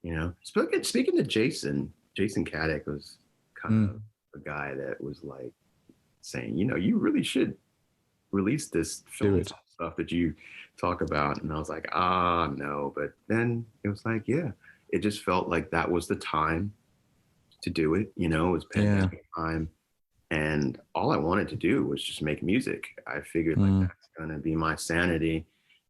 you know, speaking to Jason Caddick was kind of a guy that was like saying, you know, you really should release this film stuff that you talk about. And I was like, no. But then it was like, it just felt like that was the time to do it. You know, it was pandemic time. And all I wanted to do was just make music. I figured like that's going to be my sanity.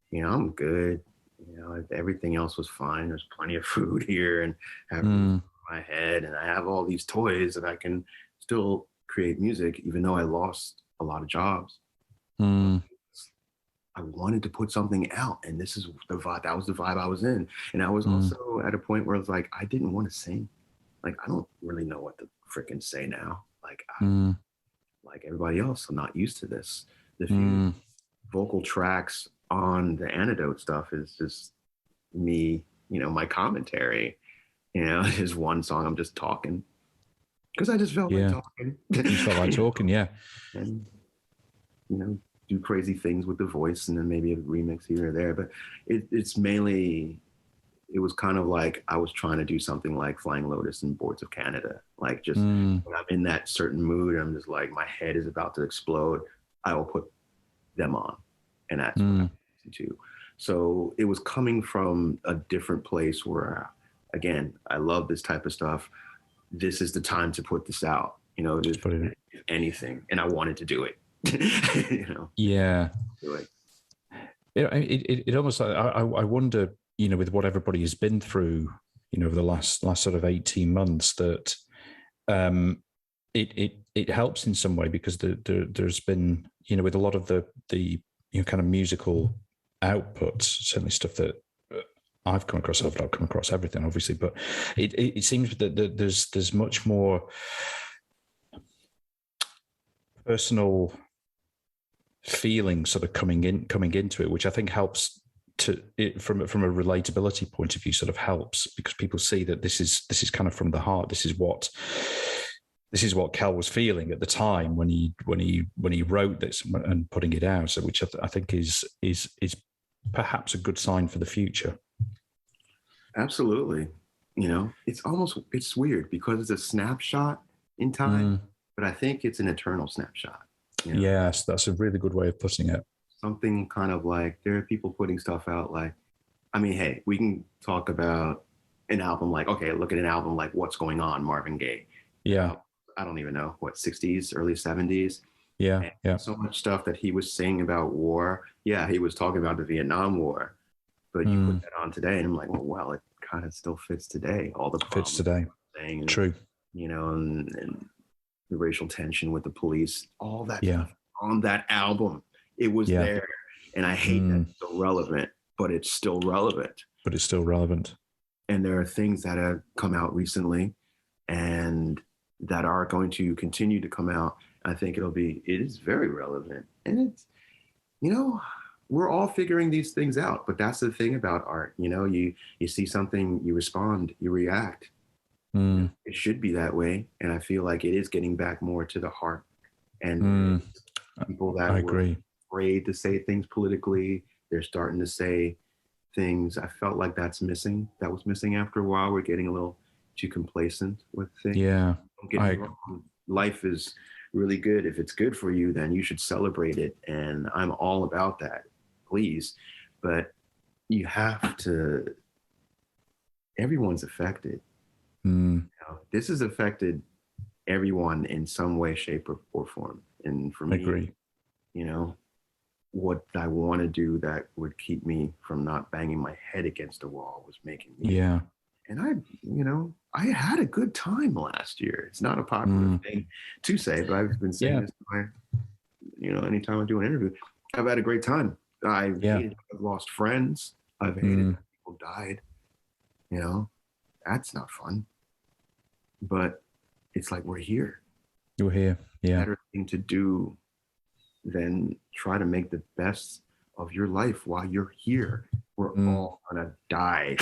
You know, I'm good. You know, everything else was fine. There's plenty of food here and have my head. And I have all these toys and I can still create music, even though I lost a lot of jobs. I wanted to put something out, and this is the vibe. That was the vibe I was in, and I was also at a point where it's like I didn't want to sing. Like I don't really know what to freaking say now. Like like everybody else, I'm not used to this. The few vocal tracks on the Antidote stuff is just me. You know, my commentary. You know, is one song. I'm just talking because I just felt like talking. You felt like talking, and you know. Do crazy things with the voice and then maybe a remix here or there, but it's mainly it was kind of like I was trying to do something like Flying Lotus and Boards of Canada. Like just when I'm in that certain mood, I'm just like, my head is about to explode. I will put them on. And that's what I listen to. So it was coming from a different place where, again, I love this type of stuff. This is the time to put this out, you know, just anything. And I wanted to do it, you know? Yeah. Do it. It almost, I wonder, you know, with what everybody has been through, you know, over the last sort of 18 months, that it helps in some way, because there's been, you know, with a lot of the you know, kind of musical outputs, certainly stuff that I've come across. I've not come across everything, obviously, but it seems that there's much more personal feeling sort of coming into it, which I think helps from a relatability point of view, sort of helps, because people see that this is kind of from the heart. This is what Kel was feeling at the time when he wrote this and putting it out. So, which I think is perhaps a good sign for the future. Absolutely. You know, it's weird because it's a snapshot in time, but I think it's an eternal snapshot. You know? Yes, that's a really good way of putting it. Something kind of like, there are people putting stuff out like, I mean, hey, we can talk about an album like, okay, look at an album like What's Going On, Marvin Gaye. Yeah. I don't even know, what, 60s, early 70s. Yeah, and yeah. So much stuff that he was saying about war. Yeah, he was talking about the Vietnam War, but you put that on today, and I'm like, well, it kind of still fits today. All the fits today. Saying, true. You know, and the racial tension with the police, all that stuff on that album. It was there, and I hate that it's so relevant, but it's still relevant. And there are things that have come out recently, and that are going to continue to come out. I think it is very relevant. And it's, you know, we're all figuring these things out, but that's the thing about art. You know, you see something, you respond, you react. It should be that way. And I feel like it is getting back more to the heart. And people that were afraid to say things politically, they're starting to say things. I felt like that was missing after a while. We're getting a little too complacent with things. Yeah. Don't get me wrong. Life is really good. If it's good for you, then you should celebrate it. And I'm all about that, please. But you have to, everyone's affected. You know, this has affected everyone in some way, shape, or form. And for me, you know, what I want to do that would keep me from not banging my head against the wall was making music. Yeah. And I had a good time last year. It's not a popular thing to say, but I've been saying this to my, you know, anytime I do an interview, I've had a great time. I've lost friends. I've hated that people died. You know, that's not fun. But it's like, we're here. You're here. Yeah. Better thing to do than try to make the best of your life while you're here. We're all gonna die.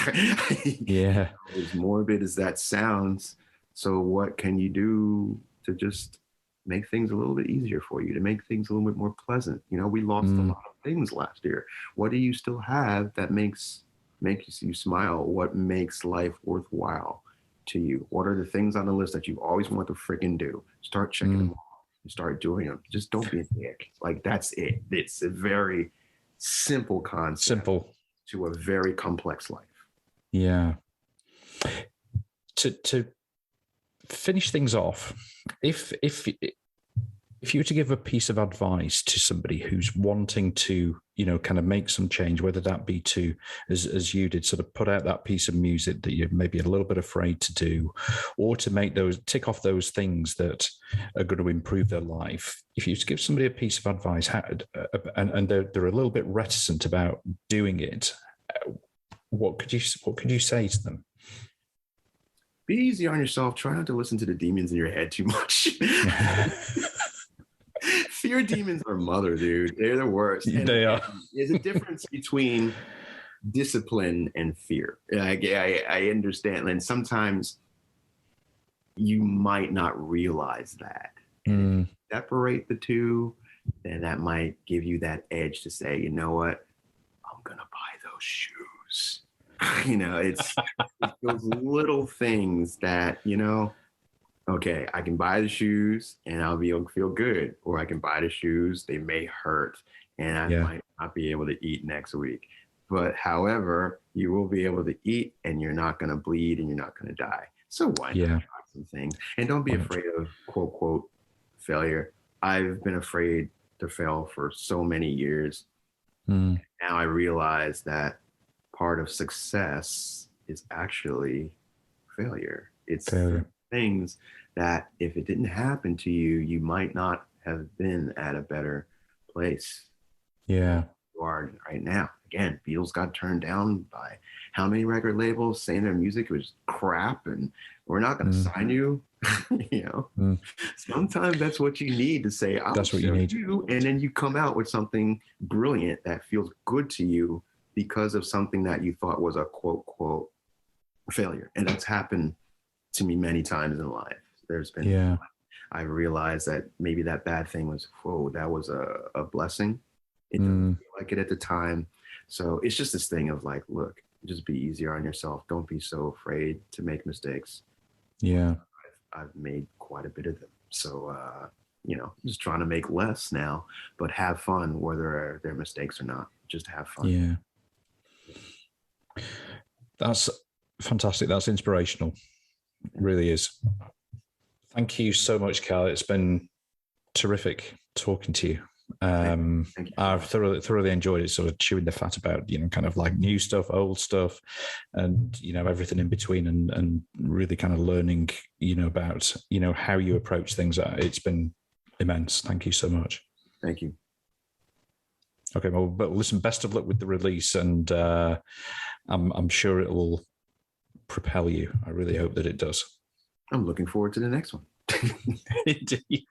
Yeah. As morbid as that sounds. So what can you do to just make things a little bit easier for you, to make things a little bit more pleasant? You know, we lost a lot of things last year. What do you still have that makes you smile? What makes life worthwhile to you? What are the things on the list that you always want to freaking do? Start checking them off and start doing them. Just don't be a dick. Like, that's it. It's a very simple concept. To a very complex life. Yeah. To finish things off, if you were to give a piece of advice to somebody who's wanting to, you know, kind of make some change, whether that be to, as you did, sort of put out that piece of music that you're maybe a little bit afraid to do, or to make tick off those things that are going to improve their life. If you give somebody a piece of advice, and they're a little bit reticent about doing it, what could you say to them? Be easy on yourself. Try not to listen to the demons in your head too much. Fear demons are mother, dude. They're the worst. They are. There's a difference between discipline and fear. I understand. And sometimes you might not realize that. And if you separate the two, then that might give you that edge to say, you know what? I'm going to buy those shoes. It's those little things that, okay, I can buy the shoes and I'll feel good, or I can buy the shoes, they may hurt, and I might not be able to eat next week. But however, you will be able to eat and you're not going to bleed and you're not going to die. So why not try some things? And don't be afraid of quote, quote, failure. I've been afraid to fail for so many years. Now I realize that part of success is actually failure. It's things that if it didn't happen to you, you might not have been at a better place. Yeah. You are right now. Again, Beatles got turned down by how many record labels saying their music was crap and we're not going to sign you. Sometimes that's what you need to say. That's what you need. And then you come out with something brilliant that feels good to you because of something that you thought was a quote, quote, failure. And that's happened to me many times in life. There's been, I realized that maybe that bad thing was, that was a blessing. It didn't feel like it at the time. So it's just this thing of like, look, just be easier on yourself. Don't be so afraid to make mistakes. Yeah. I've made quite a bit of them. So, just trying to make less now, but have fun, whether they're mistakes or not. Just have fun. Yeah. That's fantastic. That's inspirational. It really is. Thank you so much, Cal. It's been terrific talking to you. Thank you. I've thoroughly enjoyed it, sort of chewing the fat about, kind of like new stuff, old stuff, and, everything in between, and really kind of learning, about, how you approach things. It's been immense. Thank you so much. Thank you. Okay. Well, but listen, best of luck with the release, and I'm sure it will propel you. I really hope that it does. I'm looking forward to the next one. Indeed.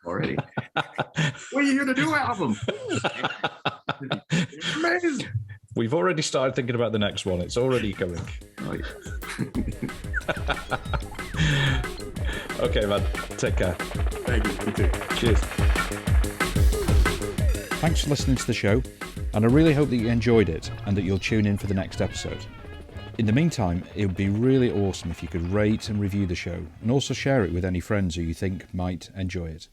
Already. What are you here to do, album? It's amazing. We've already started thinking about the next one. It's already coming. Oh, yeah. Okay, man. Take care. Thank you. You too. Cheers. Thanks for listening to the show, and I really hope that you enjoyed it and that you'll tune in for the next episode. In the meantime, it would be really awesome if you could rate and review the show, and also share it with any friends who you think might enjoy it.